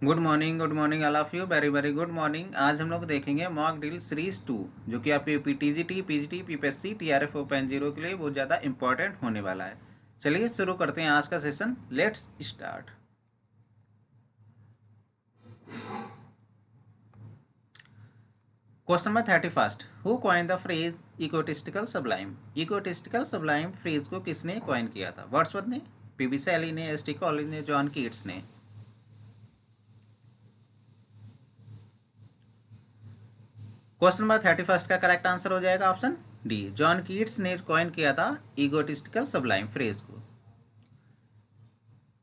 Good morning all of you. Very very good morning. आज हम लोग देखेंगे मॉक ड्रिल सीरीज 2, जो कि आपके PTGT, PGT, PPSC, TRF open zero के लिए बहुत ज़्यादा इंपॉर्टेंट होने वाला है। चलिए शुरू करते हैं आज का session. Let's start. Question number 31। Who coined the phrase egotistical sublime? Egotistical sublime phrase को किसने कॉइन किया था? वर्ड्सवर्थ ने, पीबी शैली ने, एस टी कॉलिंज ने, जॉन कीट्स ने? क्वेश्चन नंबर 31 का करेक्ट आंसर हो जाएगा ऑप्शन डी, जॉन कीट्स ने कॉइन किया था इगोटिस्टिकल सबलाइम फ्रेज को।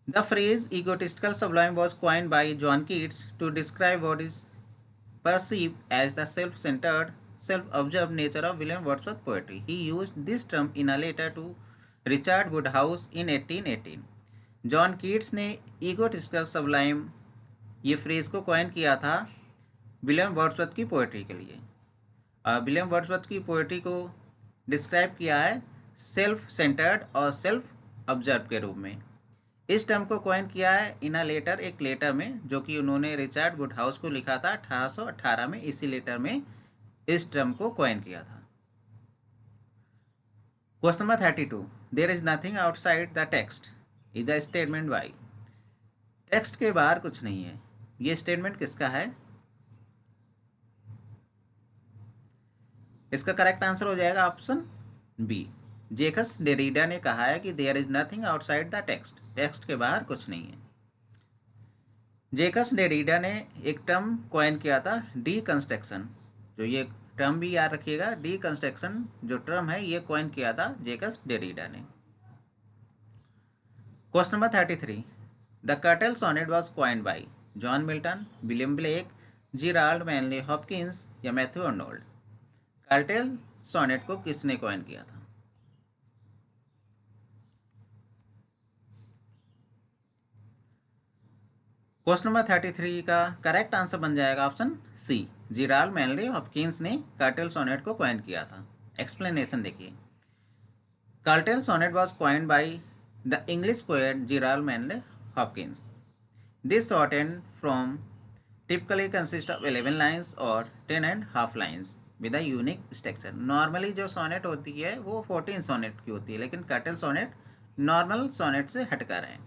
The phrase egotistical Sublime was coined by John Keats to describe what is perceived as the self-centered, self-absorbed nature of William Wordsworth poetry. He used this term in a letter to Richard Woodhouse in 1818. John Keats ने egotistical Sublime ये phrase को coin किया था William Wordsworth की poetry के लिए। William Wordsworth की poetry को डिस्क्राइब किया है सेल्फ सेंटर्ड और सेल्फ ऑब्जर्व के रूप में। इस टर्म को कॉइन किया है इन अ लेटर, एक लेटर में, जो कि उन्होंने रिचर्ड वुडहाउस को लिखा था 1818 में। इसी लेटर में इस टर्म को कॉइन किया था। Question number 32। There is nothing outside the text is the statement by? Text के बाहर कुछ नहीं है, ये स्टेटमेंट किसका है? इसका करेक्ट आंसर हो जाएगा ऑप्शन बी, जेकस डेरिडा ने कहा है कि there is nothing outside the text, text के बाहर कुछ नहीं है। जेकस डेरिडा ने एक टर्म कॉइन किया था डीकंस्ट्रक्शन, जो ये टर्म भी याद रखिएगा, डीकंस्ट्रक्शन जो टर्म है ये कॉइन किया था जेकस डेरिडा ने। Question number 33। The curtal sonnet was coined by John Milton, William Blake, Gerard Manley Hopkins या मैथ्यू अर्नोल्ड? कर्टल सोनेट को किसने कॉइन किया था? क्वेश्चन नंबर 33 का करेक्ट आंसर बन जाएगा option C, Gerard Manley Hopkins ने कर्टल सोनेट को कॉइन किया था। एक्सप्लेनेशन देखिए। Curtal sonnet was coined by the English poet Gerard Manley Hopkins. This shortened from typically consist of 11 lines और 10 and half lines with a unique structure। Normally जो sonnet होती है वो 14 sonnet की होती है, लेकिन कर्टल सोनेट नॉर्मल सोनेट से हटकर है।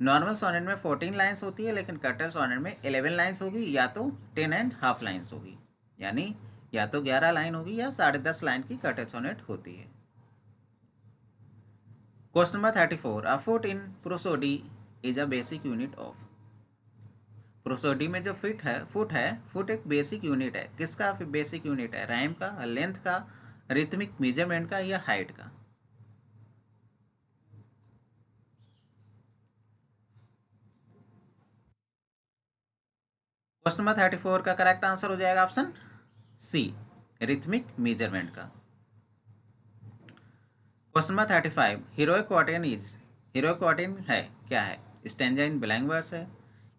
नॉर्मल सोनेट में 14 लाइन्स होती है, लेकिन कर्टल सोनेट में 11 लाइन्स होगी या तो 10 एंड हाफ लाइन्स होगी, यानी या तो 11 लाइन होगी या 10.5 लाइन की कर्टल सोनेट होती है। Question number 34। A foot in prosody is a basic unit of? Prosody में जो फुट एक बेसिक यूनिट है। किसका बेसिक यूनिट है? राइम का, लेंथ का, रिथमिक मेजरमेंट का या हाइट का? क्वेश्चन नंबर 34 का करेक्ट आंसर हो जाएगा ऑप्शन सी, रिथमिक मेजरमेंट का। Question number 35। Heroic quatrain is, heroic quatrain है क्या है? स्टैंजा इन ब्लैंक वर्स है,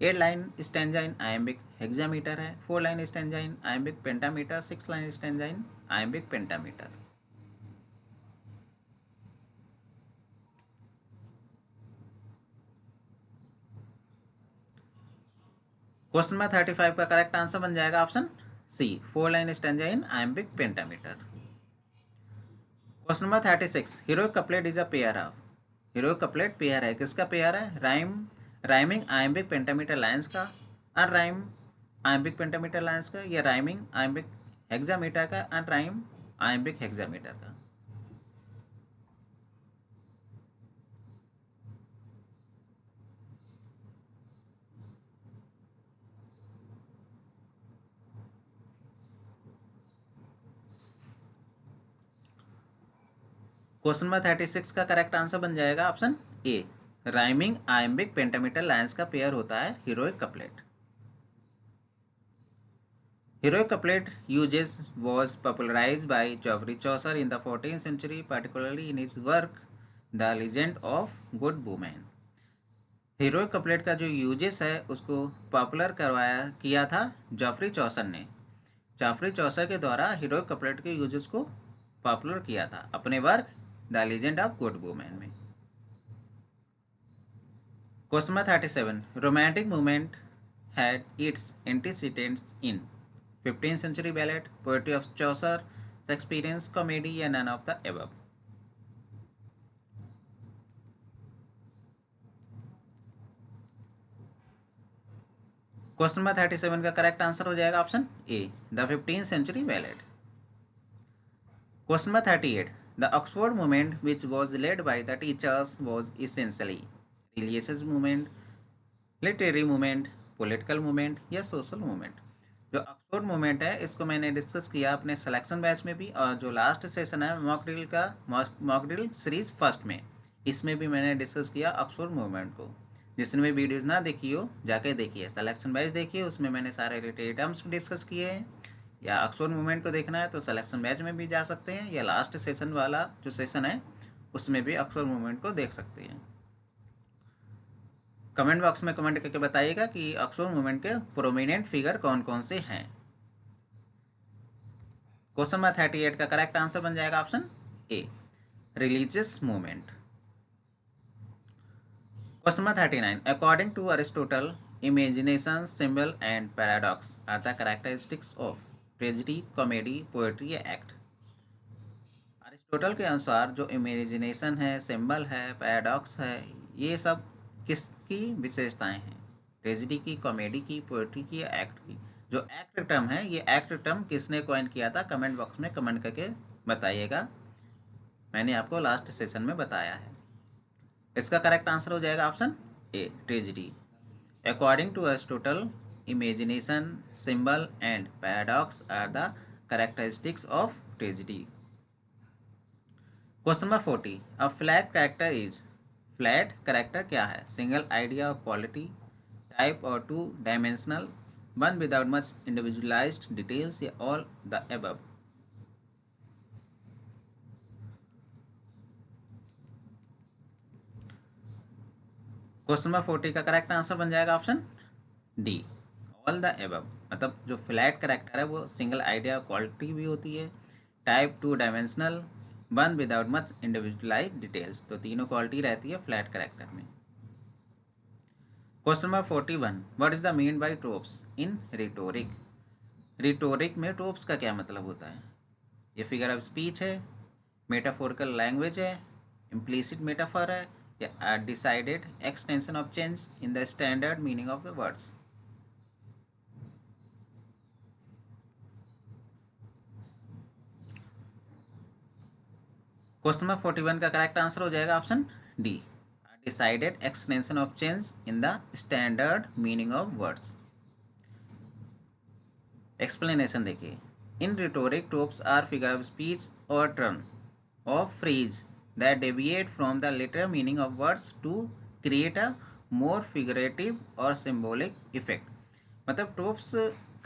8 line stanza in iambic hexameter है, 4 line stanza in iambic pentameter, 6 line stanza in iambic pentameter? Question number 35 का correct answer बन जाएगा option C, 4 line stanza in iambic pentameter. Question number 36। Heroic couplet is a pair of? Heroic couplet pair है, किसका pair है? Rhyming iambic pentameter lines का, अनराइम iambic pentameter lines का, या rhyming iambic hexameter का, अनराइम iambic hexameter का? Question number 36 का correct answer बन जाएगा ऑप्शन ए, राइमिंग आयम्बिक पेंटामीटर लाइन्स का पेयर होता है heroic couplet. Heroic couplet uses was popularized by Geoffrey Chaucer in the 14th century, particularly in his work The Legend of Good Woman। Heroic couplet का जो uses है उसको popular करवाया किया था जॉफरी चौसर ने। जॉफरी चौसर के द्वारा हीरोइक कपलेट के यूजेस को पॉपुलर किया था अपने work the legend of good women में। Question number 37। Romantic movement had its antecedents in 15th century ballad, poetry of Chaucer, Shakespearean comedy, या none of the above? Question number 37 का correct answer हो जाएगा option A, the 15th century ballad. Question number 38, the Oxford movement which was led by the teachers was essentially religious movement, literary movement, political movement, या social movement? जो Oxford movement है इसको मैंने discuss किया अपने selection batch में भी, और जो लास्ट सेशन है मॉक ड्रिल का, मॉक ड्रिल सीरीज फर्स्ट में, इसमें भी मैंने डिस्कस किया ऑक्सफोर्ड मूवमेंट को। जिसने भी वीडियोज़ ना देखी हो जाके देखिए, सिलेक्शन बैच देखिए, उसमें मैंने सारे रिलेटेड टर्म्स डिस्कस किए हैं। या ऑक्सफोर्ड मूवमेंट को देखना है तो सिलेक्शन बैच में भी जा सकते हैं, या लास्ट सेशन वाला जो सेशन है उसमें भी ऑक्सफोर्ड मूवमेंट को देख सकते हैं। कमेंट बॉक्स में कमेंट करके बताइएगा कि ऑक्सफोर्ड मूवमेंट के प्रोमिनेंट फिगर कौन कौन से हैं। क्वेश्चन नंबर 38 का करेक्ट आंसर बन जाएगा option A, religious movement. Question number 39, according to Aristotle, imagination, symbol and paradox are the characteristics of tragedy, comedy, poetry या एक्ट? अरिस्टोटल के अनुसार जो इमेजिनेशन है, सिंबल है, पैराडॉक्स है, ये सब किसकी विशेषताएं हैं? ट्रेजेडी की, कॉमेडी की, पोएट्री की या एक्ट की? जो एक्ट टर्म है, ये एक्ट टर्म किसने कॉइन किया था? कमेंट बॉक्स में कमेंट करके बताइएगा, मैंने आपको लास्ट सेशन में बताया है। इसका करेक्ट आंसर हो जाएगा option A, tragedy. According to Aristotle, imagination, symbol and paradox are the characteristics of tragedy. Question number 40, a flat character is, flat character क्या है? सिंगल आइडिया और क्वालिटी, टाइप और two dimensional, one without much individualized details, या all the above? Question number 40 का correct answer बन जाएगा option D, all the above. मतलब जो फ्लैट कैरेक्टर है वो सिंगल आइडिया क्वालिटी भी होती है, type two dimensional, one without much individualise details, तो तीनों क्वालिटी रहती है फ्लैट कैरेक्टर में। Question number 41, what is the mean by tropes in rhetoric? Rhetoric में ट्रोप्स का क्या मतलब होता है? ये फिगर ऑफ स्पीच है, मेटाफोरिकल लैंग्वेज है, इम्प्लिसिट मेटाफर है, या decided extension of change in the standard meaning of the words? Question number 41 का करेक्ट आंसर हो जाएगा option D, decided extension of change in the standard meaning of words. Explanation देखिए, in rhetoric tropes are figure of speech और turn of phrase that deviate from the literal meaning of words to create a more figurative और symbolic effect. मतलब tropes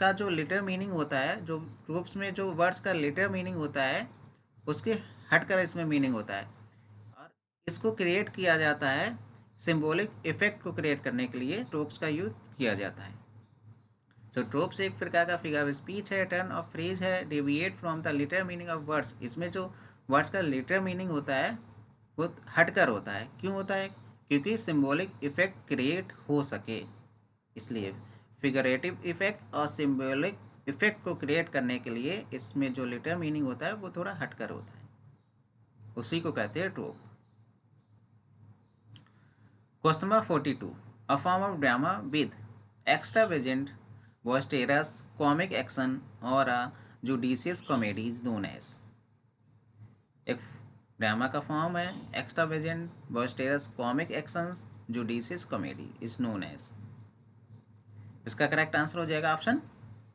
का जो litre meaning होता है, जो tropes में जो वर्ड्स का लिटर मीनिंग होता है उसके हटकर इसमें मीनिंग होता है, और इसको क्रिएट किया जाता है, सिंबॉलिक इफेक्ट को क्रिएट करने के लिए ट्रोप्स का यूज किया जाता है। तो ट्रोप्स एक प्रकार का फिगर ऑफ स्पीच है, टर्न ऑफ फ्रेज है, deviate from the litre meaning of words. इसमें जो वर्ड्स का लिटर मीनिंग होता है वो हटकर होता है। क्यों होता है? क्योंकि सिंबॉलिक इफेक्ट क्रिएट हो सके, इसलिए फिगरेटिव इफेक्ट और सिंबॉलिक इफेक्ट को क्रिएट करने के लिए इसमें जो लिटर मीनिंग होता है वो थोड़ा हटकर होता है, उसी को कहते हैं trope. Question number 42, a form of drama with extravagant boisterous comic action और a judicious comedy is known as? एक ड्रामा का फॉर्म है, extravagant, boisterous comic actions, judicious comedy is known as? इसका करेक्ट आंसर हो जाएगा option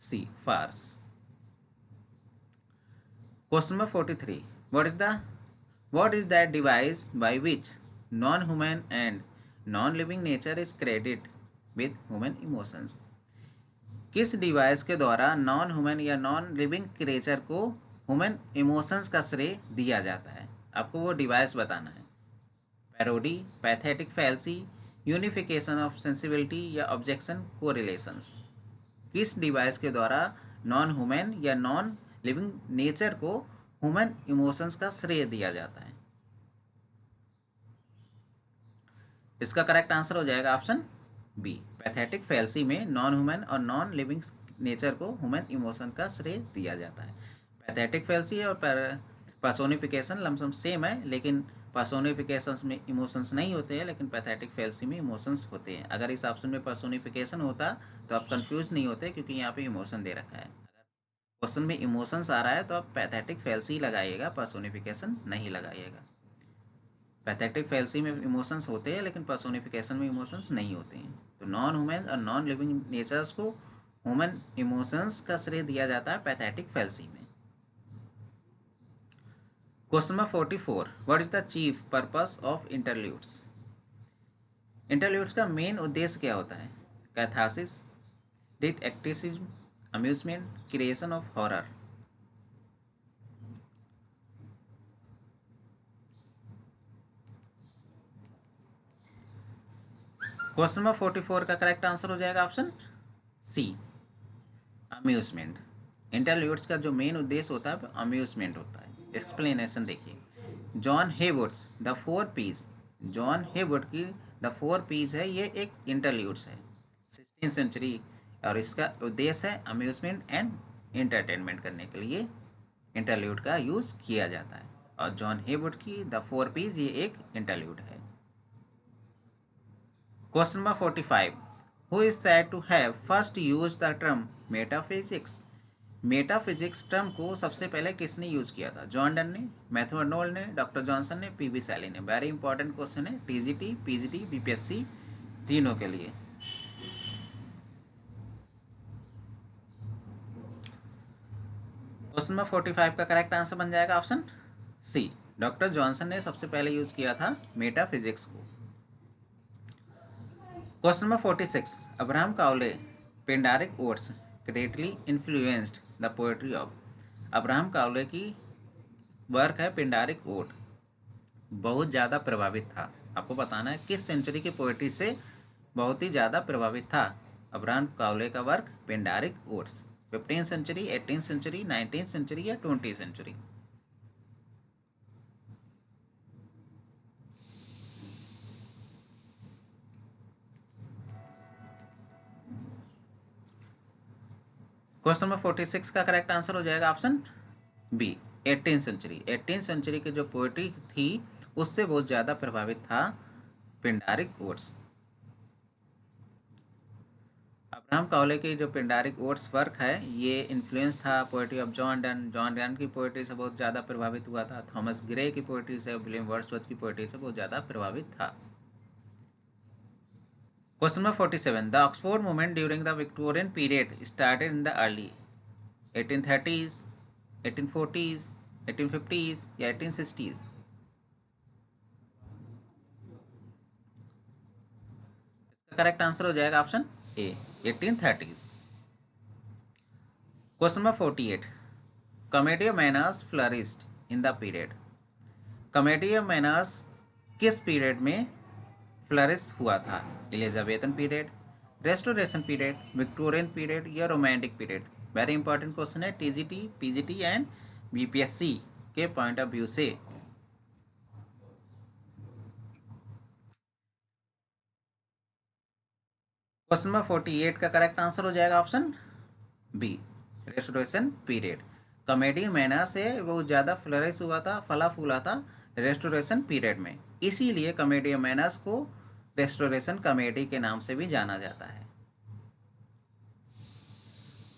C, farce. Question number 43, what is that device by which non-human and non-living nature is credited with human emotions? किस device के द्वारा non human या non living creature को human emotions का श्रेय दिया जाता है? आपको वो डिवाइस बताना है। Parody, pathetic fallacy, unification of sensibility, या ऑब्जेक्शन कोरिलेशंस? किस डिवाइस के द्वारा नॉन ह्यूमन या नॉन लिविंग नेचर को ह्यूमन इमोशंस का श्रेय दिया जाता है? इसका करेक्ट आंसर हो जाएगा ऑप्शन बी, पैथेटिक फैल्सी में नॉन ह्यूमन और नॉन लिविंग नेचर को ह्यूमन इमोशन का श्रेय दिया जाता है। पैथेटिक फैल्सी और पर्सोनिफिकेशन लमसम सेम है, लेकिन पर्सोनिफिकेशंस में इमोशंस नहीं होते हैं, लेकिन पैथेटिक फैल्सी में इमोशंस होते हैं। अगर इस ऑप्शन में पर्सोनिफिकेशन होता तो आप कंफ्यूज नहीं होते, क्योंकि यहाँ पे इमोशन दे रखा है। अगर क्वेश्चन में इमोशंस आ रहा है तो आप पैथेटिक फैल्सी लगाइएगा, पर्सोनिफिकेशन नहीं लगाइएगा। पैथेटिक फैल्सी में इमोशंस होते हैं, लेकिन पर्सोनिफिकेशन में इमोशंस नहीं होते हैं। तो नॉन ह्यूमन और नॉन लिविंग नेचर्स को ह्यूमन इमोशंस का श्रेय दिया जाता है पैथेटिक फैल्सी में। Question number 44, what is the chief purpose of interludes? Interludes का मेन उद्देश्य क्या होता है? Catharsis, didacticism, amusement, creation of horror. Question number 44 का करेक्ट आंसर हो जाएगा ऑप्शन सी, अम्यूजमेंट। इंटरल्यूड्स का जो मेन उद्देश्य होता है अम्यूजमेंट होता है। एक्सप्लेनेशन देखिए, John Heywood's the four P's, John Heywood की द फोर पीस है, ये एक इंटरल्यूड्स है 16th सेंचुरी, और इसका उद्देश्य है अम्यूजमेंट एंड एंटरटेनमेंट करने के लिए इंटरल्यूड का यूज़ किया जाता है। और जॉन हेवुड की द फोर पीस ये एक इंटरल्यूड है। Question number 45, who is said to have first use the term metaphysics? Metaphysics term को सबसे पहले किसने यूज किया था? जॉन डन ने, मैथ्यू अर्नोल्ड ने, डॉक्टर जॉनसन ने, पीबी सैली ने। वेरी इंपॉर्टेंट क्वेश्चन है, टीजीटी, पीजीटी, बीपीएससी तीनों के लिए। क्वेश्चन नंबर 45 का करेक्ट आंसर बन जाएगा ऑप्शन सी, डॉक्टर जॉनसन ने सबसे पहले यूज किया था मेटाफिजिक्स को। Question number 46, Abraham Cowley पिंडारिक oats greatly influenced the poetry of. Abraham Cowley की वर्क है पिंडारिक ओट, बहुत ज़्यादा प्रभावित था। आपको बताना है किस सेंचुरी की पोएट्री से बहुत ही ज़्यादा प्रभावित था अब्राहम काउले का work Pindaric odes. 15th century, 18th century, 19th century या 20th सेंचुरी? क्वेश्चन नंबर 46 का करेक्ट आंसर हो जाएगा option B, 18th century. 18th century की जो पोएट्री थी उससे बहुत ज़्यादा प्रभावित था पिंडारिक ओट्स। अब्राहम काउले की जो पिंडारिक ओट्स वर्क है ये इन्फ्लुएंस था poetry of John Donne. John Donne की पोएट्री से बहुत ज़्यादा प्रभावित हुआ था, थॉमस ग्रे की पोएट्री से, विलियम वर्ड्सवर्थ की पोएट्री से बहुत ज़्यादा प्रभावित था। Question number 47, the Oxford movement during the Victorian period started in the early 1830s, 1840s, 1850s या 1860s? इसका करेक्ट आंसर हो जाएगा option A, 1830s। Question number 48, comedy of manners flourished in the period. Comedy of manners किस period में flourish हुआ था? Elizabethan period, restoration period, Victorian period या romantic period? Very important question है, टीजीटी, पीजीटी एंड बीपीएससी के point of view से। Question number 48 का correct answer हो जाएगा option B, restoration period. Comedy manner से वो ज़्यादा फ्लरिश हुआ था, फला फूला था रेस्टोरेशन पीरियड में, इसीलिए कॉमेडी मैनर्स को रेस्टोरेशन कॉमेडी के नाम से भी जाना जाता है।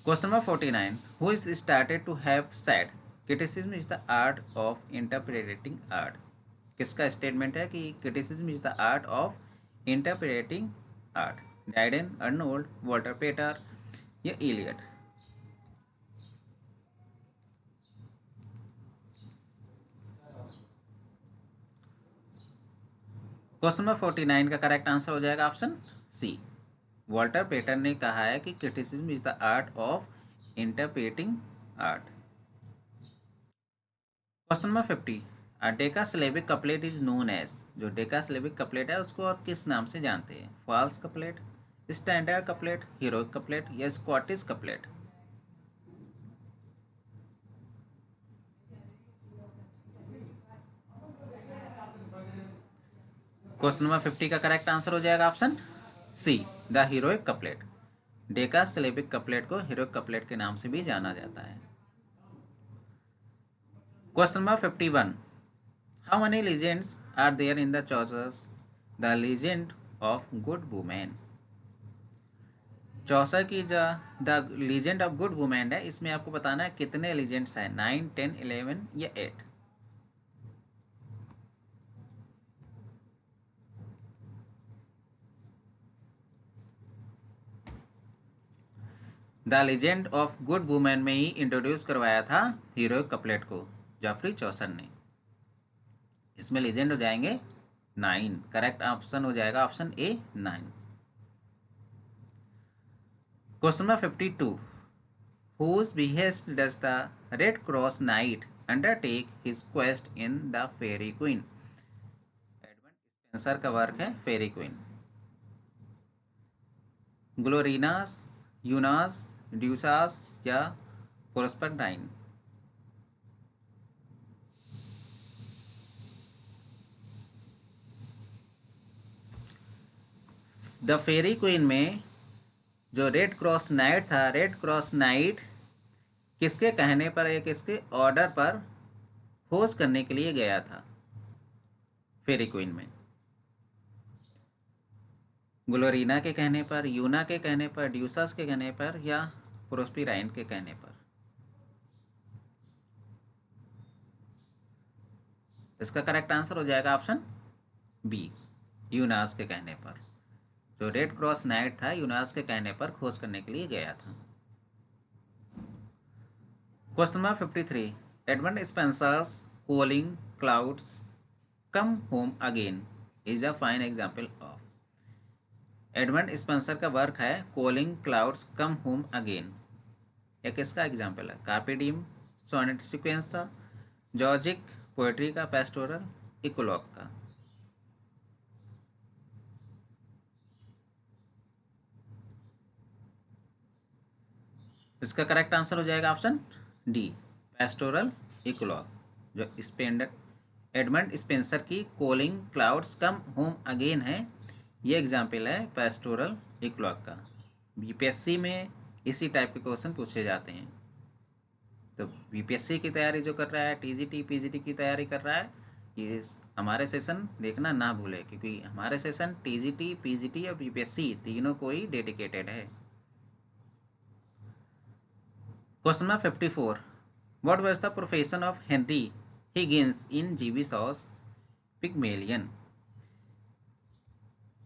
Question number 49, who is started to have said criticism is the art of interpreting art? किसका स्टेटमेंट है कि criticism is the art of interpreting art? Dryden, Arnold, Walter Pater या इलियट? क्वेश्चन नंबर 49 का करेक्ट आंसर हो जाएगा option सी, Walter पेटर ने कहा है कि criticism is the art of interpreting art. Question number 50, decasyllabic couplet is known as. जो decasyllabic couplet है उसको और किस नाम से जानते हैं? False couplet, standard couplet, heroic couplet या स्कॉटिश कपलेट? क्वेश्चन नंबर 50 का करेक्ट आंसर हो जाएगा option C the heroic couplet. Decasyllabic couplet को हीरोइक कपलेट के नाम से भी जाना जाता है। Question number 51, how many legends are there in the Chaucer's the legend of good women. Chaucer की जो the legend of good women है, इसमें आपको बताना है कितने लीजेंड्स हैं, 9, 10, 11 या 8। The legend of good women में ही इंट्रोड्यूस करवाया था हीरोइक कपलेट को जॉफ्री चौसर ने। इसमें लीजेंड हो जाएंगे 9। करेक्ट ऑप्शन हो जाएगा option A 9। Question number 52, whose behest does the Red Cross Knight undertake his quest in the Fairy Queen। Edmund Spenser का वर्क है फेरी क्वीन। ग्लोरिनास, यूनास, ड्यूसास या प्रोस्परडाइन। द फेरी क्वीन में जो रेड क्रॉस नाइट था, रेड क्रॉस नाइट किसके कहने पर या किसके ऑर्डर पर खोज करने के लिए गया था फेरी क्वीन में। ग्लोरीना के कहने पर, यूना के कहने पर, ड्यूसास के कहने पर या प्रोस्पिराइन के कहने पर। इसका करेक्ट आंसर हो जाएगा ऑप्शन बी, यूनास के कहने पर। जो रेड क्रॉस नाइट था, यूनास के कहने पर खोज करने के लिए गया था। Question number 53, Edmund Spencer's calling Clout's come home again is a fine example of. Edmund Spenser का वर्क है calling Clout's come home again, यह किसका एग्जाम्पल है? कार्पे डियम सोनेट सीक्वेंस था, जॉर्जिक पोएट्री का, पेस्टोरल, इकोलॉग का। इसका करेक्ट आंसर हो जाएगा ऑप्शन डी, पेस्टोरल इकोलॉग। जो एडमंड स्पेंसर की Colin Clout's come home again है, ये एग्जाम्पल है पेस्टोरल इकोलॉग का। बीपीएससी में इसी टाइप के क्वेश्चन पूछे जाते हैं। तो बीपीएससी की तैयारी जो कर रहा है, टीजीटी पीजीटी की तैयारी कर रहा है, ये हमारे सेशन देखना ना भूले, क्योंकि हमारे सेशन टीजीटी पीजीटी और बीपीएससी तीनों को ही डेडिकेटेड है। Question number 54, what was the profession of Henry Higgins in GB Shaw's Pygmalion.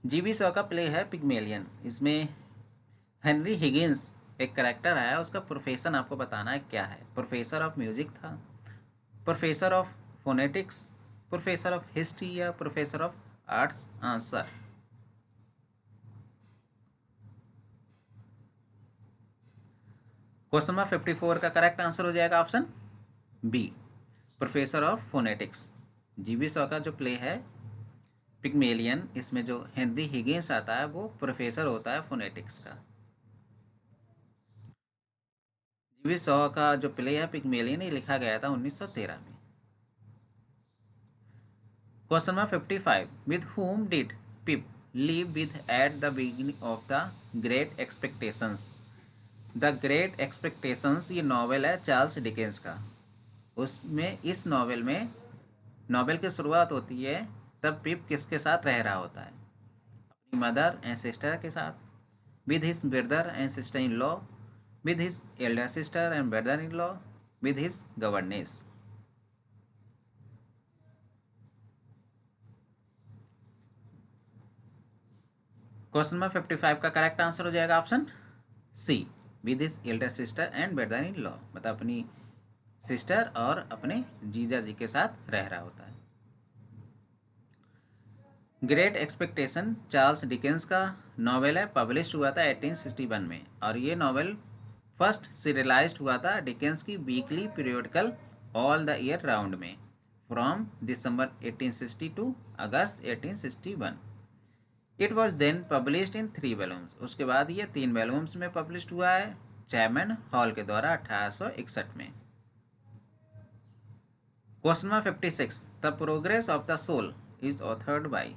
जीवी शॉ का प्ले है पिग्मेलियन, इसमें हेनरी हिगिंस एक करेक्टर आया, उसका प्रोफेशन आपको बताना है क्या है। प्रोफेसर ऑफ म्यूजिक था, professor of phonetics, professor of history या professor of arts. Answer question number 54 का करेक्ट आंसर हो जाएगा option B, professor of phonetics. GB Shaw का जो प्ले है पिग्मेलियन, इसमें जो हेनरी हिगिंस आता है वो प्रोफेसर होता है फोनेटिक्स का। जीवी शॉ का जो प्ले है पिग्मेलियन, ये लिखा गया था 1913 में। Question number 55, with whom did Pip live with at the beginning of the Great Expectations। The great expectations ये नॉवेल है चार्ल्स डिकेंस का। उसमें इस नॉवेल में नॉवेल की शुरुआत होती है तब पिप किसके साथ रह रहा होता है? अपनी मदर एंड सिस्टर के साथ, with his brother and sister in law, with his elder sister and brother in law, with his governess. Question number 55 का करेक्ट आंसर हो जाएगा option C, with his elder sister and brother in law, मतलब अपनी sister और अपने जीजा जी के साथ रह रहा होता है। ग्रेट एक्सपेक्टेशन चार्ल्स डिकेंस का नॉवेल है, पब्लिश हुआ था 1861 में, और ये नॉवेल फर्स्ट सीरियलाइज्ड हुआ था डिकेंस की weekly periodical all the year round में, from December 1860 to August 1861। It was then published in 3 volumes. उसके बाद ये 3 वॉल्यूम्स में पब्लिश हुआ है चैपमैन हॉल के द्वारा 1861 में। Question number 56, the progress of the soul is authored by.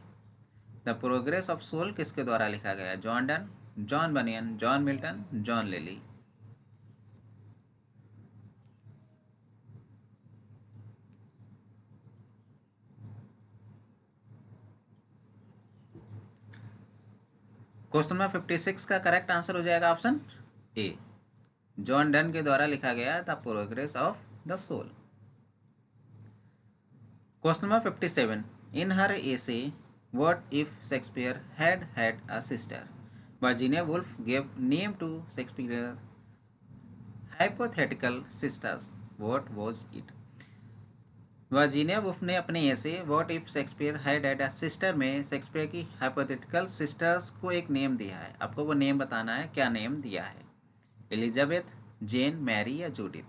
The progress of soul किसके द्वारा लिखा गया? John Donne, John Bunyan, John Milton, John Lyly. Question number 56 का करेक्ट आंसर हो जाएगा ऑप्शन ए, जॉन डन के द्वारा लिखा गया the progress of the soul. Question number 57, in her essay what if Shakespeare had had a sister? Virginia Woolf gave name to Shakespeare hypothetical sisters. What was it? Virginia Woolf ने अपने essay what if Shakespeare had had a sister में Shakespeare की hypothetical sisters को एक name दिया है। आपको वो नेम बताना है, क्या नेम दिया है? एलिजाबेथ, जेन, मैरी या जूडिथ?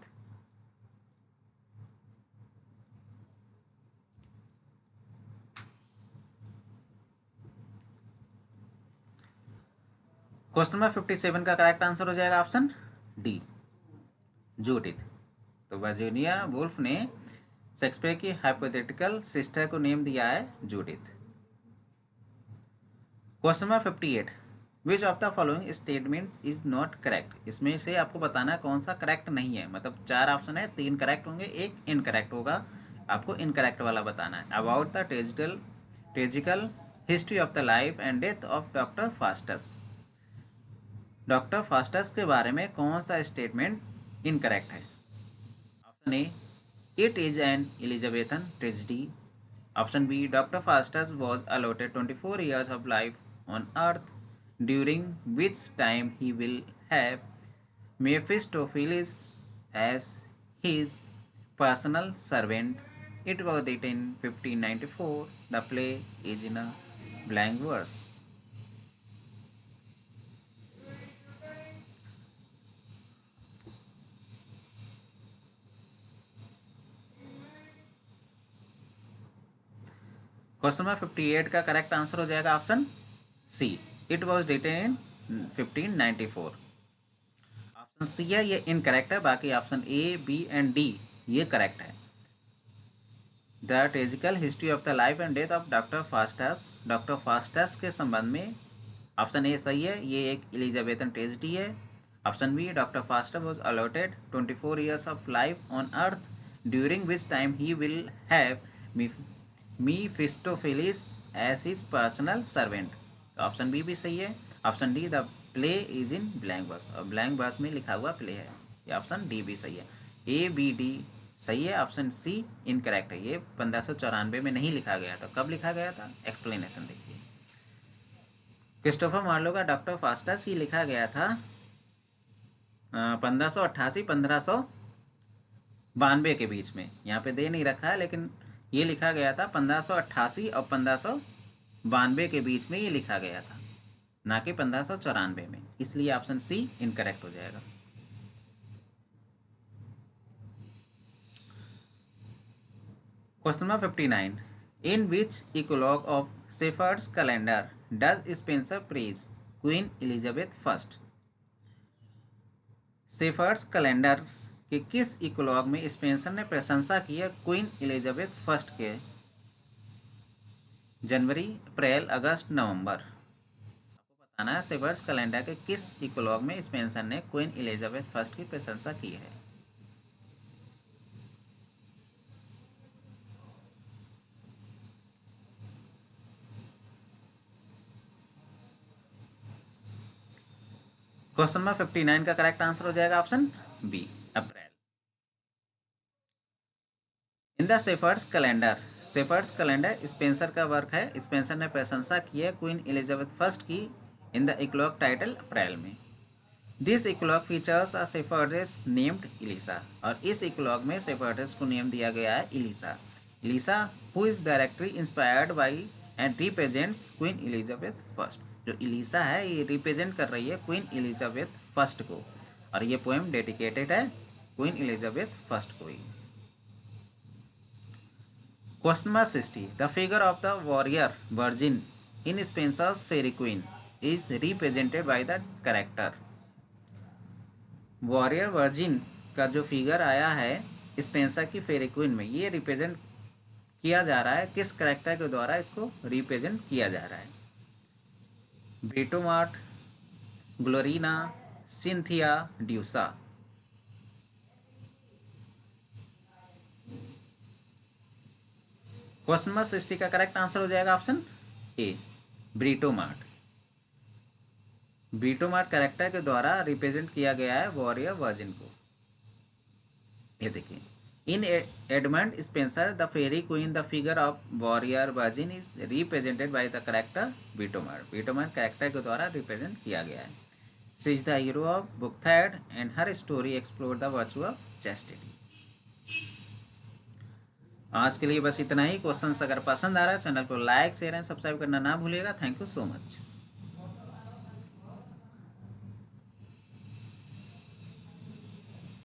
क्वेश्चन नंबर 57 का करेक्ट आंसर हो जाएगा ऑप्शन डी, जूडिथ। तो वर्जीनिया वुल्फ ने शेक्सपियर की हाइपोथेटिकल सिस्टर को नेम दिया है Judith. Question number 58, which of the following statement is not correct? इसमें से आपको बताना है कौन सा करेक्ट नहीं है। मतलब 4 ऑप्शन है, 3 करेक्ट होंगे, 1 इनकरेक्ट होगा। आपको इनकरेक्ट वाला बताना है। About the tragical history of the life and death of doctor Faustus. Doctor Faustus के बारे में कौन सा स्टेटमेंट इनकरेक्ट है? Option A, it is an Elizabethan tragedy. Option B, doctor Faustus was allotted 24 years of life on earth, during which time he will have Mephistopheles as his personal servant. It was written in 1594. The play is in a blank verse. Question number 58 का correct answer हो जाएगा option C, it was written in 1594। Option C है ये incorrect है, बाकी option A, B and D ये correct है। The tragical history of the life and death of doctor Faustus, doctor Faustus के संबंध में ऑप्शन ए सही है, ये एक एलिजाबेथन ट्रेजिडी है। Option B, doctor Faustus was allotted 24 years of life on earth, during which time he will have Mephistopheles as his personal servant। तो option B भी सही है। Option D, the play is in blank verse, और blank verse में लिखा हुआ play है। ये ऑप्शन डी भी सही है। ए, बी, डी सही है। ऑप्शन सी इनकरेक्ट है, ये 1594 में नहीं लिखा गया था। कब लिखा गया था? एक्सप्लेनेशन देखिए। क्रिस्टोफर मार्लो का डॉक्टर फास्टस ही लिखा गया था 1588-1592 के बीच में। यहाँ पे दे नहीं रखा है, लेकिन ये लिखा गया था 1588 और 1592 के बीच में ये लिखा गया था, ना कि 1594 में। इसलिए ऑप्शन सी इनकरेक्ट हो जाएगा। Question number 59, in which eclogue of shepherd's calendar does Spenser praise queen Elizabeth first? Shepherd's calendar कि किस इकोलॉग में स्पेंसर ने प्रशंसा की है क्वीन एलिजाबेथ फर्स्ट के? जनवरी, अप्रैल, अगस्त, नवंबर? आपको बताना है शेफर्ड्स कैलेंडर के किस इकोलॉग में स्पेंसर ने क्वीन एलिजाबेथ फर्स्ट की प्रशंसा की है। क्वेश्चन नंबर 59 का करेक्ट आंसर हो जाएगा option B, April. In the Shepherd's Calendar, Shepherd's Calendar Spenser का वर्क है। स्पेंसर ने प्रशंसा की है क्वीन एलिजाबेथ फर्स्ट की इन द इकोलॉग टाइटल अप्रैल में। This इकोलॉग features a शेफर्डेस named Elisa, और इस इकोलॉग में शेफर्डेस को नेम दिया गया है Elisa. Elisa who is directly inspired by and represents queen Elizabeth first. जो इलिसा है ये रिप्रेजेंट कर रही है क्वीन एलिजाबेथ फर्स्ट को, और ये पोएम डेडिकेटेड है क्वीन एलिजाबेथ फर्स्ट को ही। Question number 60, the figure of the warrior virgin in Spenser's Faerie Queene is represented by the character. Warrior virgin का जो फिगर आया है स्पेंसर की फेरी क्वीन में, ये रिप्रेजेंट किया जा रहा है किस कैरेक्टर के द्वारा इसको रिप्रेजेंट किया जा रहा है? ब्रिटोमार्ट, ग्लोरीना, सिंथिया ड्यूसा। क्वेश्चन नंबर 60 का करेक्ट आंसर हो जाएगा ऑप्शन ए, ब्रिटोमार्ट। ब्रिटोमार्ट कैरेक्टर के द्वारा रिप्रेजेंट किया गया है वॉरियर वर्जिन को। ये देखिए, in Edmund Spenser the Faerie Queene the figure of warrior virgin is represented by the character Britomart. Britomart character के द्वारा रिप्रेजेंट किया गया है। She is the hero of book third and her story explore the virtue of chastity. आज के लिए बस इतना ही। क्वेश्चंस अगर पसंद आ रहा है चैनल को लाइक शेयर एंड सब्सक्राइब करना ना भूलिएगा। Thank you so much.